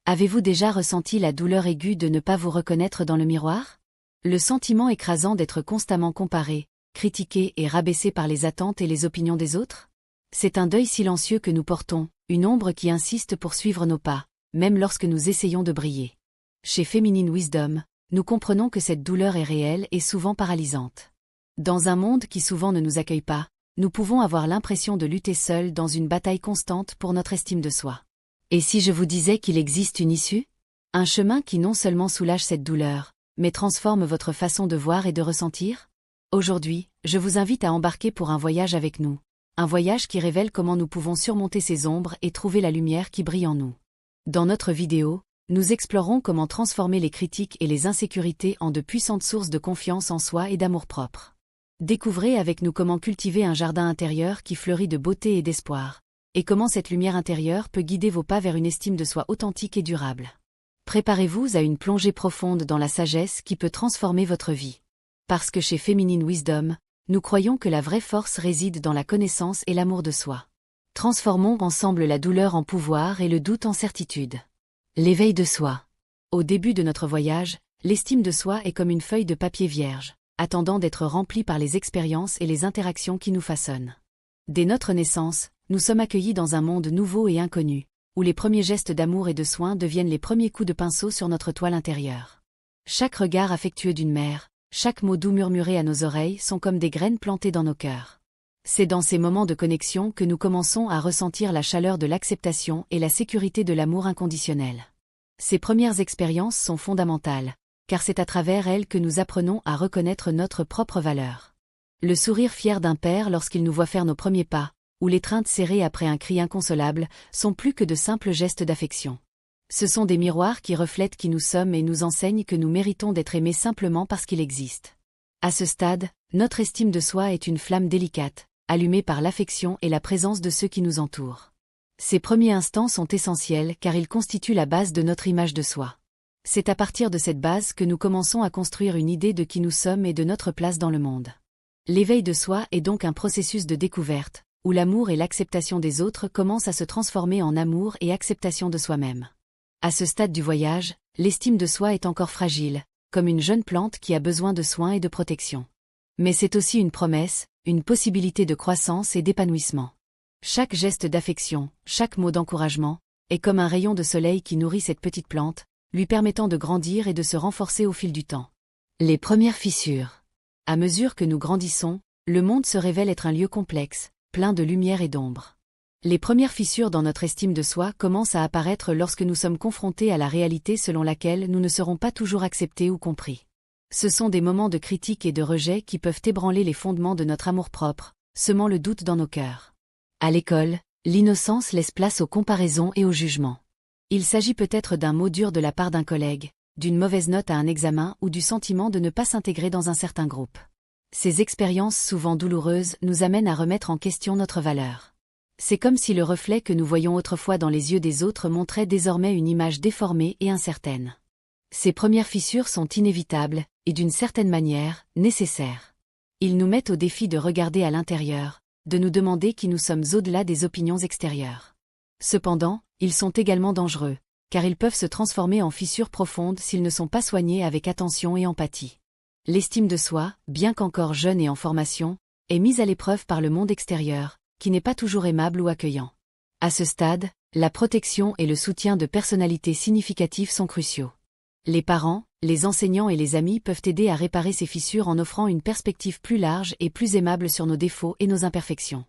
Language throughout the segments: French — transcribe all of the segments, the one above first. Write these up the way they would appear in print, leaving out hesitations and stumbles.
Avez-vous déjà ressenti la douleur aiguë de ne pas vous reconnaître dans le miroir? Le sentiment écrasant d'être constamment comparé, critiqué et rabaissé par les attentes et les opinions des autres? C'est un deuil silencieux que nous portons, une ombre qui insiste pour suivre nos pas, même lorsque nous essayons de briller. Chez Feminine Wisdom, nous comprenons que cette douleur est réelle et souvent paralysante. Dans un monde qui souvent ne nous accueille pas, nous pouvons avoir l'impression de lutter seuls dans une bataille constante pour notre estime de soi. Et si je vous disais qu'il existe une issue? Un chemin qui non seulement soulage cette douleur, mais transforme votre façon de voir et de ressentir? Aujourd'hui, je vous invite à embarquer pour un voyage avec nous. Un voyage qui révèle comment nous pouvons surmonter ces ombres et trouver la lumière qui brille en nous. Dans notre vidéo, nous explorons comment transformer les critiques et les insécurités en de puissantes sources de confiance en soi et d'amour-propre. Découvrez avec nous comment cultiver un jardin intérieur qui fleurit de beauté et d'espoir, et comment cette lumière intérieure peut guider vos pas vers une estime de soi authentique et durable. Préparez-vous à une plongée profonde dans la sagesse qui peut transformer votre vie. Parce que chez Feminine Wisdom, nous croyons que la vraie force réside dans la connaissance et l'amour de soi. Transformons ensemble la douleur en pouvoir et le doute en certitude. L'éveil de soi. Au début de notre voyage, l'estime de soi est comme une feuille de papier vierge, attendant d'être remplie par les expériences et les interactions qui nous façonnent. Dès notre naissance, nous sommes accueillis dans un monde nouveau et inconnu, où les premiers gestes d'amour et de soin deviennent les premiers coups de pinceau sur notre toile intérieure. Chaque regard affectueux d'une mère, chaque mot doux murmuré à nos oreilles sont comme des graines plantées dans nos cœurs. C'est dans ces moments de connexion que nous commençons à ressentir la chaleur de l'acceptation et la sécurité de l'amour inconditionnel. Ces premières expériences sont fondamentales, car c'est à travers elles que nous apprenons à reconnaître notre propre valeur. Le sourire fier d'un père lorsqu'il nous voit faire nos premiers pas, ou l'étreinte serrée après un cri inconsolable, sont plus que de simples gestes d'affection. Ce sont des miroirs qui reflètent qui nous sommes et nous enseignent que nous méritons d'être aimés simplement parce qu'il existe. À ce stade, notre estime de soi est une flamme délicate, allumée par l'affection et la présence de ceux qui nous entourent. Ces premiers instants sont essentiels car ils constituent la base de notre image de soi. C'est à partir de cette base que nous commençons à construire une idée de qui nous sommes et de notre place dans le monde. L'éveil de soi est donc un processus de découverte, où l'amour et l'acceptation des autres commencent à se transformer en amour et acceptation de soi-même. À ce stade du voyage, l'estime de soi est encore fragile, comme une jeune plante qui a besoin de soins et de protection. Mais c'est aussi une promesse, une possibilité de croissance et d'épanouissement. Chaque geste d'affection, chaque mot d'encouragement, est comme un rayon de soleil qui nourrit cette petite plante, lui permettant de grandir et de se renforcer au fil du temps. Les premières fissures. À mesure que nous grandissons, le monde se révèle être un lieu complexe, plein de lumière et d'ombre. Les premières fissures dans notre estime de soi commencent à apparaître lorsque nous sommes confrontés à la réalité selon laquelle nous ne serons pas toujours acceptés ou compris. Ce sont des moments de critique et de rejet qui peuvent ébranler les fondements de notre amour-propre, semant le doute dans nos cœurs. À l'école, l'innocence laisse place aux comparaisons et au jugement. Il s'agit peut-être d'un mot dur de la part d'un collègue, d'une mauvaise note à un examen ou du sentiment de ne pas s'intégrer dans un certain groupe. Ces expériences souvent douloureuses nous amènent à remettre en question notre valeur. C'est comme si le reflet que nous voyions autrefois dans les yeux des autres montrait désormais une image déformée et incertaine. Ces premières fissures sont inévitables, et d'une certaine manière, nécessaires. Ils nous mettent au défi de regarder à l'intérieur, de nous demander qui nous sommes au-delà des opinions extérieures. Cependant, ils sont également dangereux, car ils peuvent se transformer en fissures profondes s'ils ne sont pas soignés avec attention et empathie. L'estime de soi, bien qu'encore jeune et en formation, est mise à l'épreuve par le monde extérieur, qui n'est pas toujours aimable ou accueillant. À ce stade, la protection et le soutien de personnalités significatives sont cruciaux. Les parents, les enseignants et les amis peuvent aider à réparer ces fissures en offrant une perspective plus large et plus aimable sur nos défauts et nos imperfections.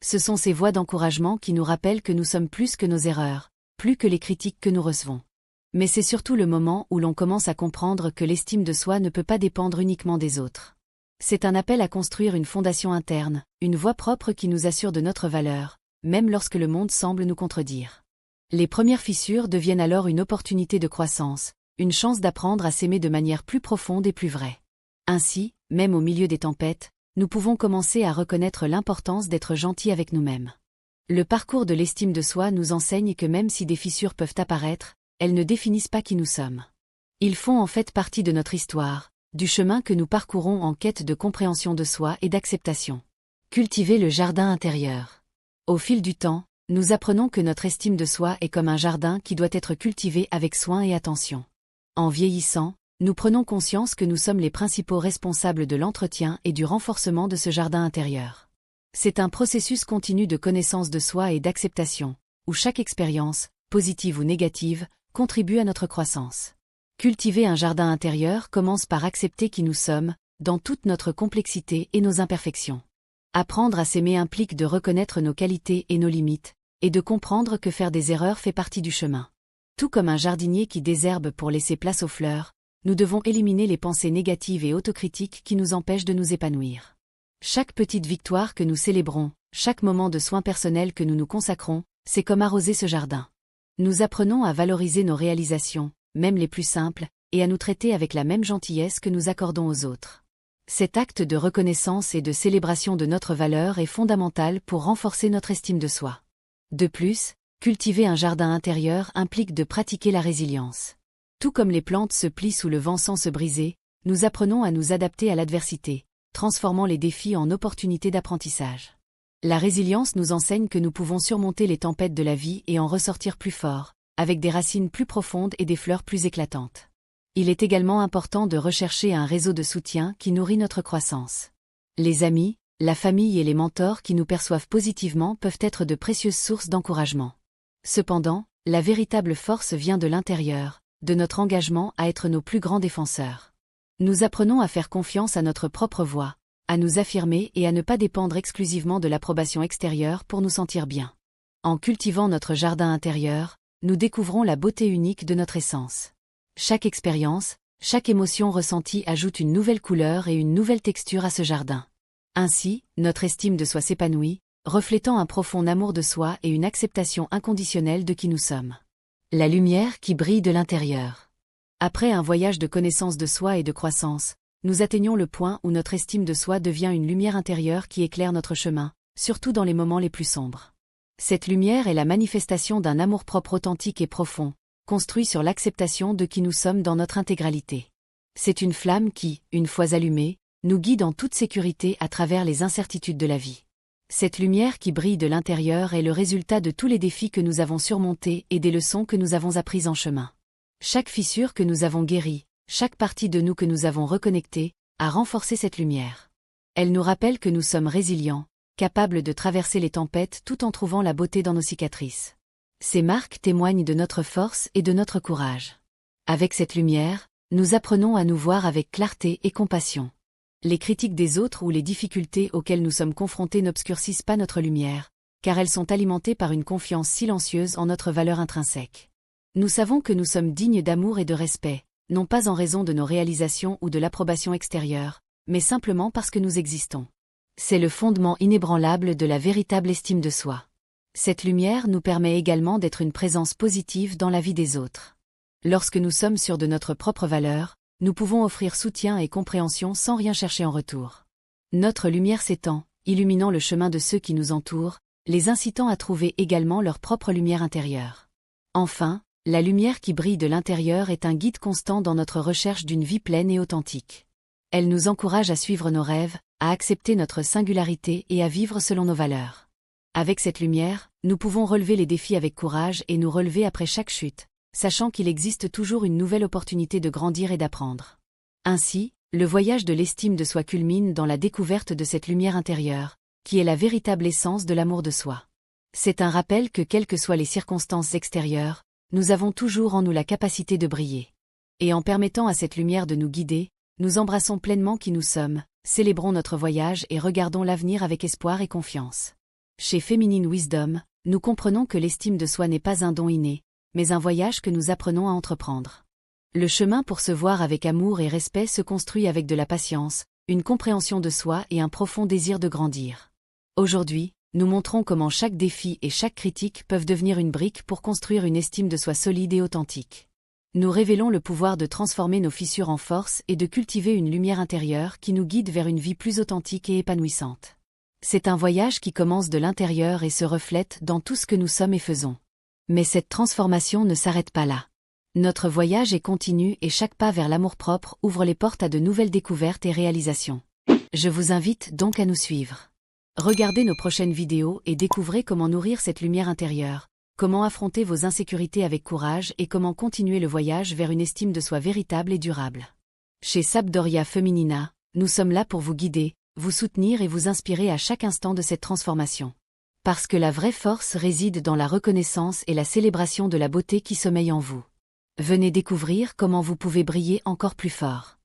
Ce sont ces voix d'encouragement qui nous rappellent que nous sommes plus que nos erreurs, plus que les critiques que nous recevons. Mais c'est surtout le moment où l'on commence à comprendre que l'estime de soi ne peut pas dépendre uniquement des autres. C'est un appel à construire une fondation interne, une voie propre qui nous assure de notre valeur, même lorsque le monde semble nous contredire. Les premières fissures deviennent alors une opportunité de croissance, une chance d'apprendre à s'aimer de manière plus profonde et plus vraie. Ainsi, même au milieu des tempêtes, nous pouvons commencer à reconnaître l'importance d'être gentils avec nous-mêmes. Le parcours de l'estime de soi nous enseigne que même si des fissures peuvent apparaître, elles ne définissent pas qui nous sommes. Ils font en fait partie de notre histoire, du chemin que nous parcourons en quête de compréhension de soi et d'acceptation. Cultiver le jardin intérieur. Au fil du temps, nous apprenons que notre estime de soi est comme un jardin qui doit être cultivé avec soin et attention. En vieillissant, nous prenons conscience que nous sommes les principaux responsables de l'entretien et du renforcement de ce jardin intérieur. C'est un processus continu de connaissance de soi et d'acceptation, où chaque expérience, positive ou négative, contribue à notre croissance. Cultiver un jardin intérieur commence par accepter qui nous sommes, dans toute notre complexité et nos imperfections. Apprendre à s'aimer implique de reconnaître nos qualités et nos limites, et de comprendre que faire des erreurs fait partie du chemin. Tout comme un jardinier qui désherbe pour laisser place aux fleurs, nous devons éliminer les pensées négatives et autocritiques qui nous empêchent de nous épanouir. Chaque petite victoire que nous célébrons, chaque moment de soin personnel que nous nous consacrons, c'est comme arroser ce jardin. Nous apprenons à valoriser nos réalisations, même les plus simples, et à nous traiter avec la même gentillesse que nous accordons aux autres. Cet acte de reconnaissance et de célébration de notre valeur est fondamental pour renforcer notre estime de soi. De plus, cultiver un jardin intérieur implique de pratiquer la résilience. Tout comme les plantes se plient sous le vent sans se briser, nous apprenons à nous adapter à l'adversité, transformant les défis en opportunités d'apprentissage. La résilience nous enseigne que nous pouvons surmonter les tempêtes de la vie et en ressortir plus forts, avec des racines plus profondes et des fleurs plus éclatantes. Il est également important de rechercher un réseau de soutien qui nourrit notre croissance. Les amis, la famille et les mentors qui nous perçoivent positivement peuvent être de précieuses sources d'encouragement. Cependant, la véritable force vient de l'intérieur, de notre engagement à être nos plus grands défenseurs. Nous apprenons à faire confiance à notre propre voix, à nous affirmer et à ne pas dépendre exclusivement de l'approbation extérieure pour nous sentir bien. En cultivant notre jardin intérieur, nous découvrons la beauté unique de notre essence. Chaque expérience, chaque émotion ressentie ajoute une nouvelle couleur et une nouvelle texture à ce jardin. Ainsi, notre estime de soi s'épanouit, reflétant un profond amour de soi et une acceptation inconditionnelle de qui nous sommes. La lumière qui brille de l'intérieur. Après un voyage de connaissance de soi et de croissance, nous atteignons le point où notre estime de soi devient une lumière intérieure qui éclaire notre chemin, surtout dans les moments les plus sombres. Cette lumière est la manifestation d'un amour-propre authentique et profond, construit sur l'acceptation de qui nous sommes dans notre intégralité. C'est une flamme qui, une fois allumée, nous guide en toute sécurité à travers les incertitudes de la vie. Cette lumière qui brille de l'intérieur est le résultat de tous les défis que nous avons surmontés et des leçons que nous avons apprises en chemin. Chaque fissure que nous avons guérie, chaque partie de nous que nous avons reconnectée, a renforcé cette lumière. Elle nous rappelle que nous sommes résilients, capables de traverser les tempêtes tout en trouvant la beauté dans nos cicatrices. Ces marques témoignent de notre force et de notre courage. Avec cette lumière, nous apprenons à nous voir avec clarté et compassion. Les critiques des autres ou les difficultés auxquelles nous sommes confrontés n'obscurcissent pas notre lumière, car elles sont alimentées par une confiance silencieuse en notre valeur intrinsèque. Nous savons que nous sommes dignes d'amour et de respect, non pas en raison de nos réalisations ou de l'approbation extérieure, mais simplement parce que nous existons. C'est le fondement inébranlable de la véritable estime de soi. Cette lumière nous permet également d'être une présence positive dans la vie des autres. Lorsque nous sommes sûrs de notre propre valeur, nous pouvons offrir soutien et compréhension sans rien chercher en retour. Notre lumière s'étend, illuminant le chemin de ceux qui nous entourent, les incitant à trouver également leur propre lumière intérieure. Enfin, la lumière qui brille de l'intérieur est un guide constant dans notre recherche d'une vie pleine et authentique. Elle nous encourage à suivre nos rêves, à accepter notre singularité et à vivre selon nos valeurs. Avec cette lumière, nous pouvons relever les défis avec courage et nous relever après chaque chute, sachant qu'il existe toujours une nouvelle opportunité de grandir et d'apprendre. Ainsi, le voyage de l'estime de soi culmine dans la découverte de cette lumière intérieure, qui est la véritable essence de l'amour de soi. C'est un rappel que quelles que soient les circonstances extérieures, nous avons toujours en nous la capacité de briller. Et en permettant à cette lumière de nous guider, nous embrassons pleinement qui nous sommes, célébrons notre voyage et regardons l'avenir avec espoir et confiance. Chez Feminine Wisdom, nous comprenons que l'estime de soi n'est pas un don inné, mais un voyage que nous apprenons à entreprendre. Le chemin pour se voir avec amour et respect se construit avec de la patience, une compréhension de soi et un profond désir de grandir. Aujourd'hui, nous montrons comment chaque défi et chaque critique peuvent devenir une brique pour construire une estime de soi solide et authentique. Nous révélons le pouvoir de transformer nos fissures en force et de cultiver une lumière intérieure qui nous guide vers une vie plus authentique et épanouissante. C'est un voyage qui commence de l'intérieur et se reflète dans tout ce que nous sommes et faisons. Mais cette transformation ne s'arrête pas là. Notre voyage est continu et chaque pas vers l'amour-propre ouvre les portes à de nouvelles découvertes et réalisations. Je vous invite donc à nous suivre. Regardez nos prochaines vidéos et découvrez comment nourrir cette lumière intérieure, comment affronter vos insécurités avec courage et comment continuer le voyage vers une estime de soi véritable et durable. Chez Sabdoria Feminina, nous sommes là pour vous guider, vous soutenir et vous inspirer à chaque instant de cette transformation. Parce que la vraie force réside dans la reconnaissance et la célébration de la beauté qui sommeille en vous. Venez découvrir comment vous pouvez briller encore plus fort.